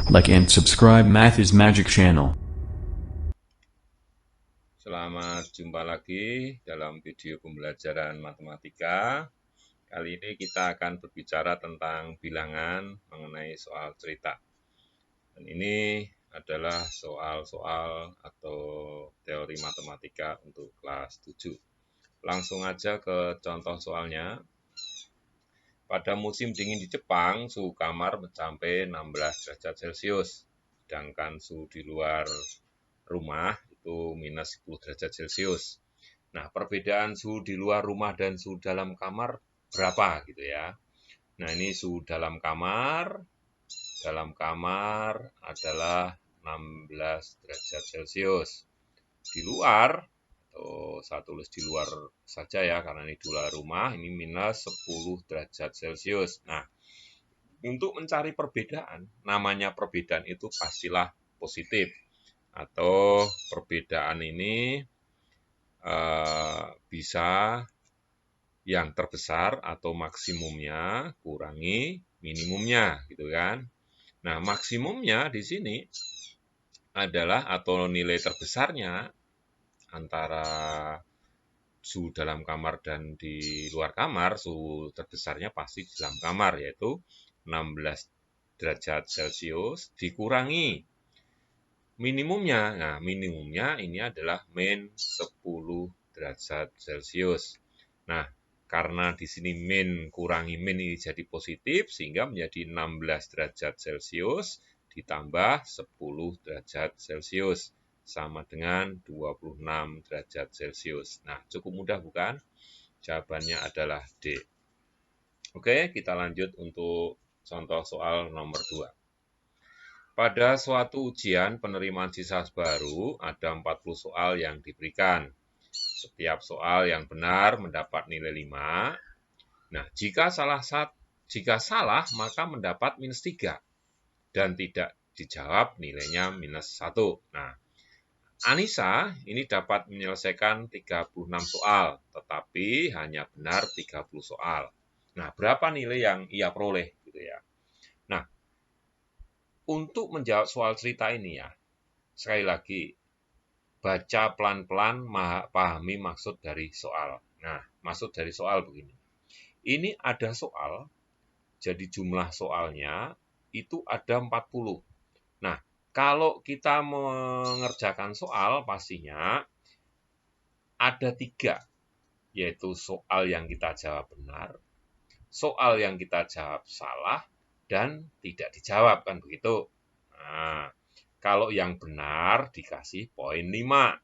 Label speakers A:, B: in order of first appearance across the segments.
A: Like and subscribe Math is Magic channel.
B: Selamat jumpa lagi dalam video pembelajaran matematika. Kali ini kita akan berbicara tentang bilangan mengenai soal cerita. Dan ini adalah soal-soal atau teori matematika untuk kelas 7. Langsung aja ke contoh soalnya. Pada musim dingin di Jepang, suhu kamar mencapai 16 derajat Celcius. Sedangkan suhu di luar rumah itu minus 10 derajat Celcius. Nah, perbedaan suhu di luar rumah dan suhu dalam kamar berapa gitu ya. Nah, ini suhu dalam kamar. Dalam kamar adalah 16 derajat Celcius. Di luar, atau saya tulis di luar saja ya, karena ini di luar rumah, ini minus 10 derajat Celcius. Nah, untuk mencari perbedaan, namanya perbedaan itu pastilah positif. Atau perbedaan ini bisa yang terbesar atau maksimumnya kurangi minimumnya gitu kan. Nah, maksimumnya di sini adalah atau nilai terbesarnya antara suhu dalam kamar dan di luar kamar, suhu terbesarnya pasti di dalam kamar yaitu 16 derajat Celcius dikurangi minimumnya. Nah, minimumnya ini adalah min 10 derajat Celcius. Nah, karena di sini min kurangi min ini jadi positif, sehingga menjadi 16 derajat Celcius ditambah 10 derajat Celcius. Sama dengan 26 derajat Celcius. Nah, cukup mudah bukan? Jawabannya adalah D. Oke, kita lanjut untuk contoh soal nomor 2. Pada suatu ujian penerimaan siswa baru, ada 40 soal yang diberikan. Setiap soal yang benar mendapat nilai 5. Nah, jika salah maka mendapat minus 3. Dan tidak dijawab nilainya minus 1. Nah, Anissa ini dapat menyelesaikan 36 soal, tetapi hanya benar 30 soal. Nah, berapa nilai yang ia peroleh gitu ya. Nah, untuk menjawab soal cerita ini ya, sekali lagi baca pelan-pelan, pahami maksud dari soal. Nah, maksud dari soal begini. Ini ada soal, jadi jumlah soalnya itu ada 40. Nah, kalau kita mengerjakan soal, pastinya ada 3, yaitu soal yang kita jawab benar, soal yang kita jawab salah, dan tidak dijawab, kan begitu. Nah, kalau yang benar dikasih poin 5.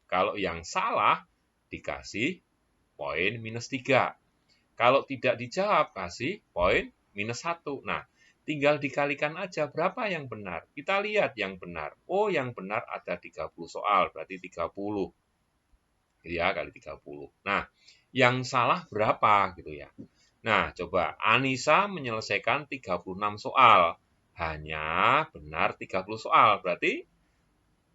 B: Kalau yang salah dikasih poin minus 3. Kalau tidak dijawab kasih poin minus 1. Nah, tinggal dikalikan aja berapa yang benar. Kita lihat yang benar. Oh, yang benar ada 30 soal, berarti 30. Ya, kali 30. Nah, yang salah berapa gitu ya. Nah, coba Anissa menyelesaikan 36 soal. Hanya benar 30 soal, berarti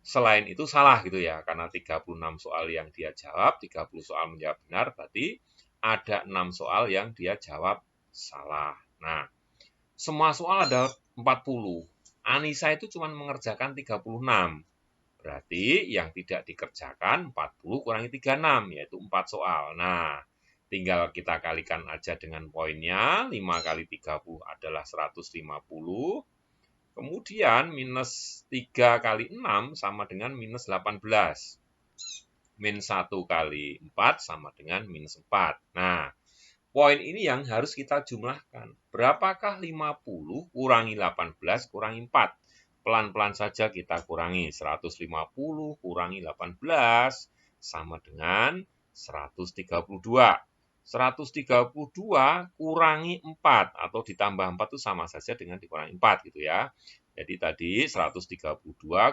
B: selain itu salah gitu ya. Karena 36 soal yang dia jawab, 30 soal menjawab benar, berarti ada 6 soal yang dia jawab salah. Nah, semua soal ada 40. Anissa itu cuma mengerjakan 36. Berarti yang tidak dikerjakan 40 kurangi 36, yaitu 4 soal. Nah, tinggal kita kalikan aja dengan poinnya. 5 kali 30 adalah 150. Kemudian minus 3 kali 6 sama dengan minus 18. Min 1 kali 4 sama dengan minus 4. Nah, poin ini yang harus kita jumlahkan. Berapakah 50 kurangi 18 kurangi 4? Pelan-pelan saja kita kurangi. 150 kurangi 18 sama dengan 132. 132 kurangi 4 atau ditambah 4 itu sama saja dengan dikurangi 4 gitu ya. Jadi tadi 132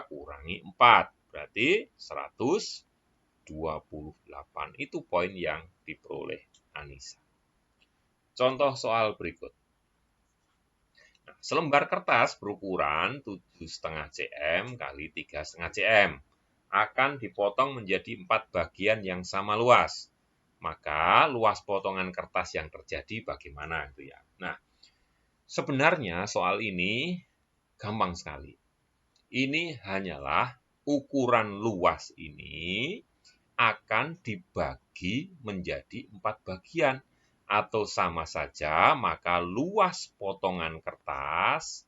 B: kurangi 4 berarti 128. Itu poin yang diperoleh Anissa. Contoh soal berikut. Nah, selembar kertas berukuran 7,5 cm kali 3,5 cm akan dipotong menjadi 4 bagian yang sama luas. Maka luas potongan kertas yang terjadi bagaimana gitu ya. Nah, sebenarnya soal ini gampang sekali. Ini hanyalah ukuran luas ini akan dibagi menjadi 4 bagian. Atau sama saja, maka luas potongan kertas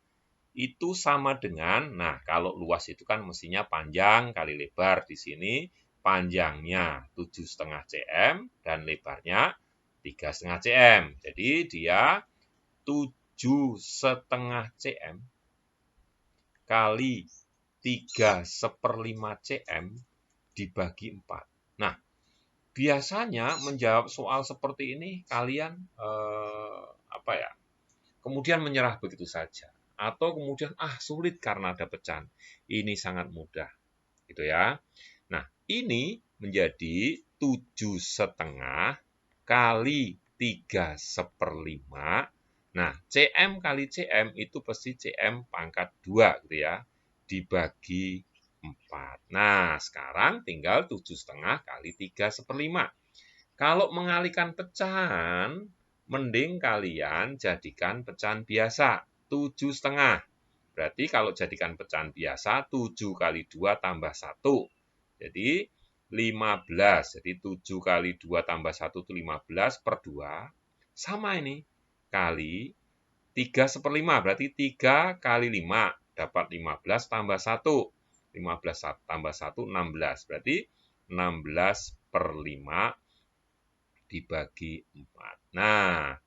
B: itu sama dengan, nah kalau luas itu kan mestinya panjang kali lebar. Di sini panjangnya 7,5 cm dan lebarnya 3,5 cm. Jadi dia 7,5 cm kali 3/5 cm dibagi 4. Nah, biasanya menjawab soal seperti ini kalian kemudian menyerah begitu saja, atau kemudian sulit karena ada pecahan. Ini sangat mudah, gitu ya. Nah, ini menjadi 7,5 kali 3/5. Nah, cm kali cm itu pasti cm pangkat 2, gitu ya, dibagi 4. Nah, sekarang tinggal 7,5 kali 3/5. Kalau mengalihkan pecahan, mending kalian jadikan pecahan biasa, 7,5. Berarti kalau jadikan pecahan biasa, 7 kali 2 tambah 1. Jadi 15. Jadi 7 kali 2 tambah 1 itu 15 per 2. Sama ini. Kali 3/5. Berarti 3 kali 5. Dapat 15 tambah 1. 15 tambah 1, 16. Berarti 16 per 5 dibagi 4. Nah,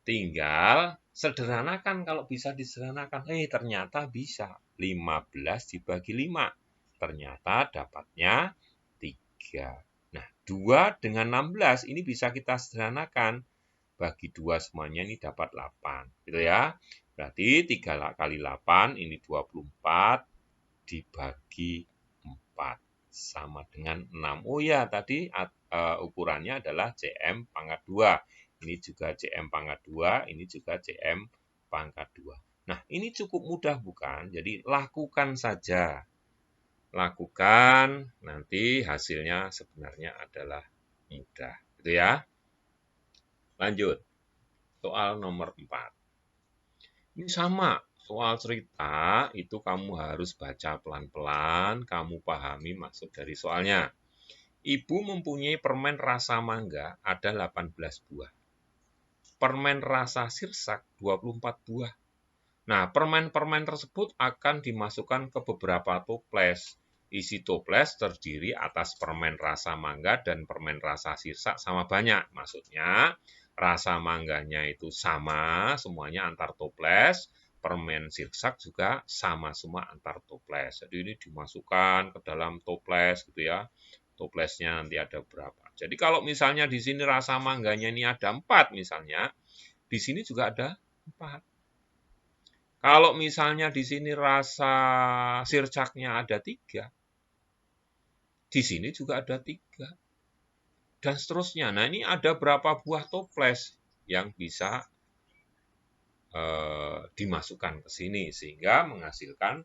B: tinggal sederhanakan kalau bisa disederhanakan. Ternyata bisa. 15 dibagi 5. Ternyata dapatnya 3. Nah, 2 dengan 16 ini bisa kita sederhanakan. Bagi 2 semuanya ini dapat 8. Gitu ya. Berarti 3 kali 8 ini 24 dibagi 4. Sama dengan 6. Oh ya, tadi ukurannya adalah cm pangkat 2. Ini juga cm pangkat 2, ini juga cm pangkat 2. Nah, ini cukup mudah bukan? Jadi, lakukan saja. Lakukan, nanti hasilnya sebenarnya adalah mudah. Gitu ya. Lanjut. Soal nomor 4. Ini sama. Soal cerita itu kamu harus baca pelan-pelan, kamu pahami maksud dari soalnya. Ibu mempunyai permen rasa mangga ada 18 buah. Permen rasa sirsak 24 buah. Nah, permen-permen tersebut akan dimasukkan ke beberapa toples. Isi toples terdiri atas permen rasa mangga dan permen rasa sirsak sama banyak. Maksudnya, rasa mangganya itu sama semuanya antar toples. Permen sirsak juga sama semua antar toples. Jadi ini dimasukkan ke dalam toples gitu ya. Toplesnya nanti ada berapa. Jadi kalau misalnya di sini rasa mangganya ini ada 4 misalnya, di sini juga ada 4. Kalau misalnya di sini rasa sircaknya ada 3, di sini juga ada 3. Dan seterusnya. Nah, ini ada berapa buah toples yang bisa dimasukkan ke sini sehingga menghasilkan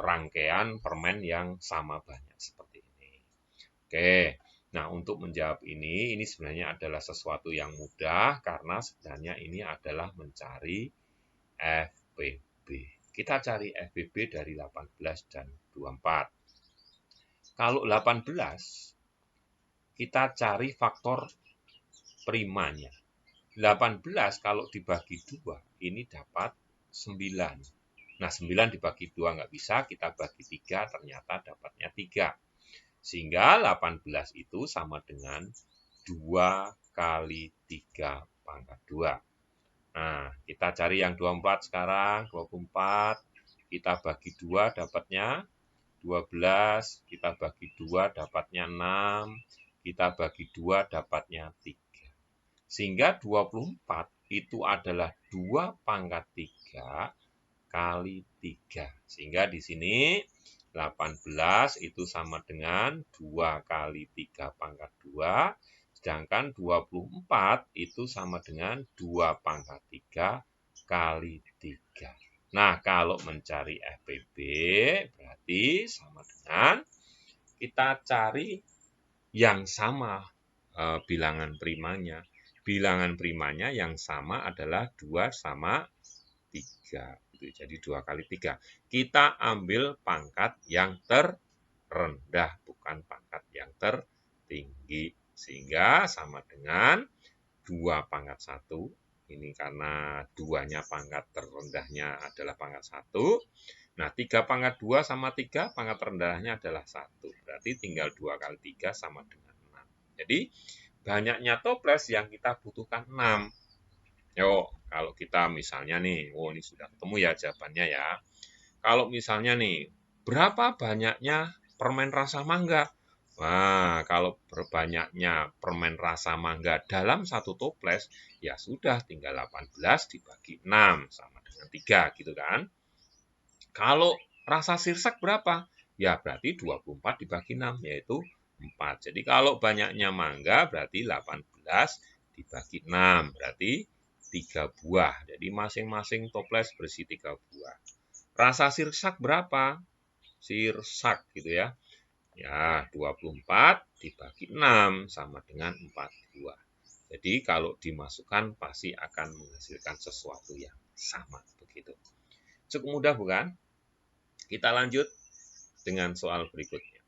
B: rangkaian permen yang sama banyak seperti ini. Oke, nah untuk menjawab ini sebenarnya adalah sesuatu yang mudah karena sebenarnya ini adalah mencari FPB. Kita cari FPB dari 18 dan 24. Kalau 18, kita cari faktor primanya. 18 kalau dibagi 2, ini dapat 9. Nah, 9 dibagi 2 nggak bisa, kita bagi 3, ternyata dapatnya 3. Sehingga 18 itu sama dengan 2 kali 3 pangkat 2. Nah, kita cari yang 24 sekarang. 24, kita bagi 2 dapatnya 12, kita bagi 2 dapatnya 6, kita bagi 2 dapatnya 3. Sehingga 24 itu adalah 2 pangkat 3 kali 3. Sehingga di sini 18 itu sama dengan 2 kali 3 pangkat 2, sedangkan 24 itu sama dengan 2 pangkat 3 kali 3. Nah, kalau mencari FPB berarti sama dengan kita cari yang sama bilangan primanya. Bilangan primanya yang sama adalah 2 sama 3. Jadi 2 kali 3. Kita ambil pangkat yang terendah, bukan pangkat yang tertinggi. Sehingga sama dengan 2 pangkat 1. Ini karena 2-nya pangkat terendahnya adalah pangkat 1. Nah, 3 pangkat 2 sama 3 pangkat terendahnya adalah 1. Berarti tinggal 2 kali 3 sama dengan 6. Jadi, banyaknya toples yang kita butuhkan 6. Yuk, kalau kita misalnya nih, ini sudah ketemu ya jawabannya ya. Kalau misalnya nih, berapa banyaknya permen rasa mangga? Wah, kalau berbanyaknya permen rasa mangga dalam satu toples, ya sudah tinggal 18 dibagi 6 sama dengan 3 gitu kan. Kalau rasa sirsak berapa? Ya berarti 24 dibagi 6 yaitu 4. Jadi kalau banyaknya mangga berarti 18 dibagi 6 berarti 3 buah. Jadi masing-masing toples berisi 3 buah. Rasa sirsak berapa? Sirsak gitu ya. Ya, 24 dibagi 6 sama dengan 4 buah. Jadi kalau dimasukkan pasti akan menghasilkan sesuatu yang sama begitu. Cukup mudah bukan? Kita lanjut dengan soal berikutnya.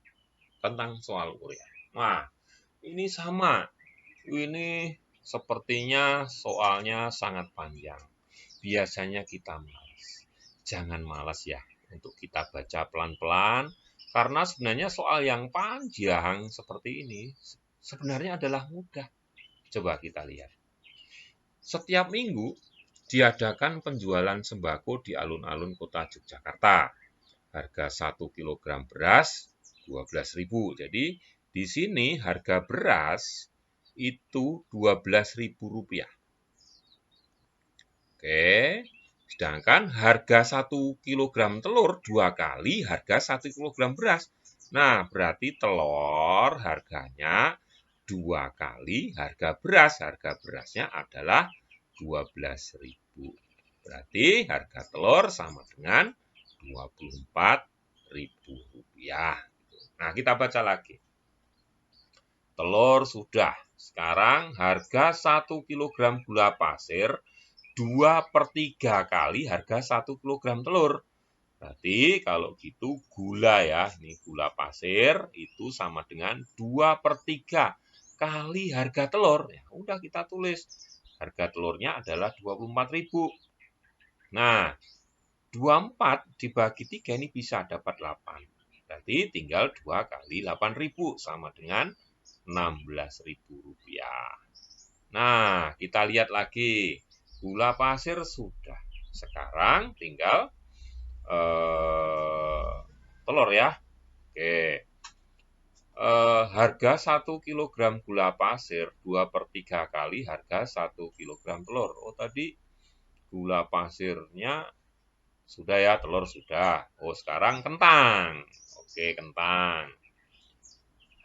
B: Tentang soal urian. Nah, ini sama. Ini sepertinya soalnya sangat panjang. Biasanya kita malas. Jangan malas ya untuk kita baca pelan-pelan. Karena sebenarnya soal yang panjang seperti ini sebenarnya adalah mudah. Coba kita lihat. Setiap minggu diadakan penjualan sembako di alun-alun kota Yogyakarta. Harga 1 kg beras 12.000. Jadi di sini harga beras itu Rp12.000. Oke. Sedangkan harga 1 kg telur 2 kali harga 1 kg beras. Nah, berarti telur harganya 2 kali harga beras. Harga berasnya adalah Rp12.000. Berarti harga telur sama dengan Rp24.000. Nah, kita baca lagi. Telur sudah. Sekarang harga 1 kg gula pasir 2/3 kali harga 1 kg telur. Berarti kalau gitu gula ya, ini gula pasir itu sama dengan 2/3 kali harga telur. Ya udah kita tulis. Harga telurnya adalah 24.000. Nah, 24 dibagi 3 ini bisa dapat 8. Berarti tinggal 2 kali 8.000 sama dengan Rp16.000. Nah, kita lihat lagi. Gula pasir sudah. Sekarang tinggal telur ya. Oke. Harga 1 kg gula pasir 2/3 kali harga 1 kg telur. Oh, tadi gula pasirnya sudah ya, telur sudah. Oh, sekarang kentang. Oke, kentang.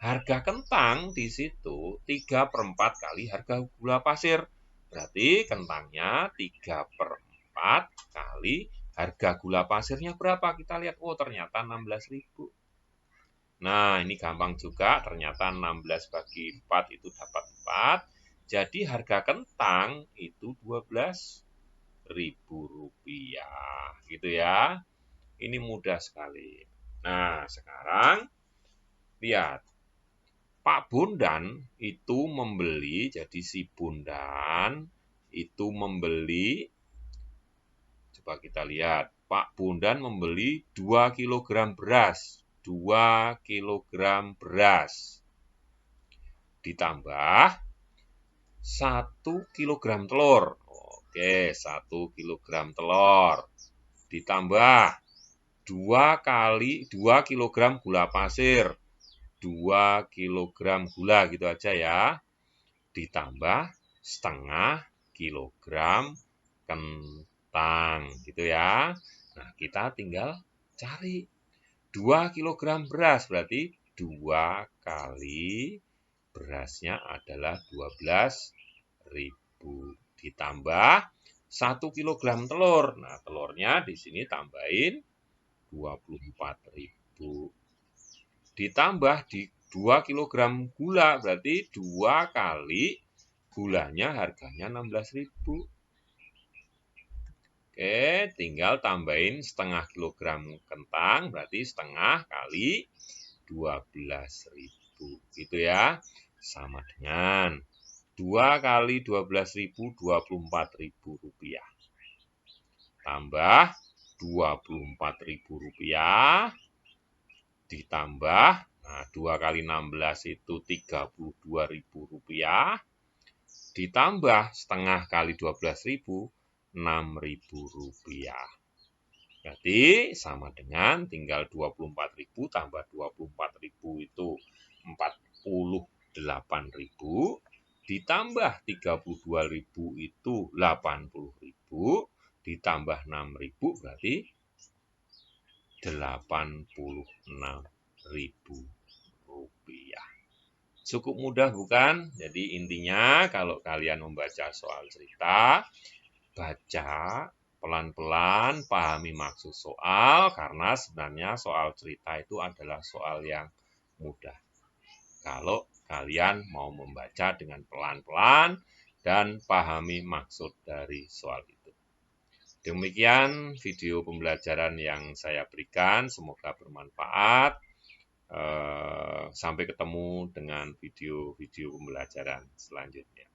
B: Harga kentang di situ 3/4 kali harga gula pasir. Berarti kentangnya 3/4 kali harga gula pasirnya berapa? Kita lihat, oh ternyata 16.000. Nah, ini gampang juga, ternyata 16 bagi 4 itu dapat 4. Jadi harga kentang itu Rp12.000, gitu ya. Ini mudah sekali. Nah, sekarang lihat. Pak Bondan itu membeli, jadi si Bondan itu membeli, coba kita lihat, Pak Bondan membeli 2 kg beras, 2 kg beras, ditambah 1 kg telur, oke 1 kg telur, ditambah 2 kg gula pasir, 2 kg gula gitu aja ya, ditambah setengah kilogram kentang gitu ya. Nah, kita tinggal cari 2 kg beras, berarti 2 kali berasnya adalah 12.000 ditambah 1 kg telur. Nah, telurnya di sini tambahin 24.000. Ditambah di 2 kg gula, berarti 2 kali gulanya harganya 16.000. Oke, tinggal tambahin setengah kilogram kentang, berarti setengah kali 12.000. Gitu ya. Sama dengan 2 kali 12.000, Rp24.000. Tambah Rp24.000 ditambah, nah 2 kali 16 itu Rp32.000, ditambah setengah kali 12.000, Rp6.000. Berarti sama dengan tinggal 24.000 tambah 24.000 itu 48.000, ditambah 32.000 itu 80.000, ditambah 6.000 berarti 86.000 rupiah. Cukup mudah bukan? Jadi intinya kalau kalian membaca soal cerita, baca pelan-pelan, pahami maksud soal, karena sebenarnya soal cerita itu adalah soal yang mudah. Kalau kalian mau membaca dengan pelan-pelan dan pahami maksud dari soal itu. Demikian video pembelajaran yang saya berikan, semoga bermanfaat. Sampai ketemu dengan video-video pembelajaran selanjutnya.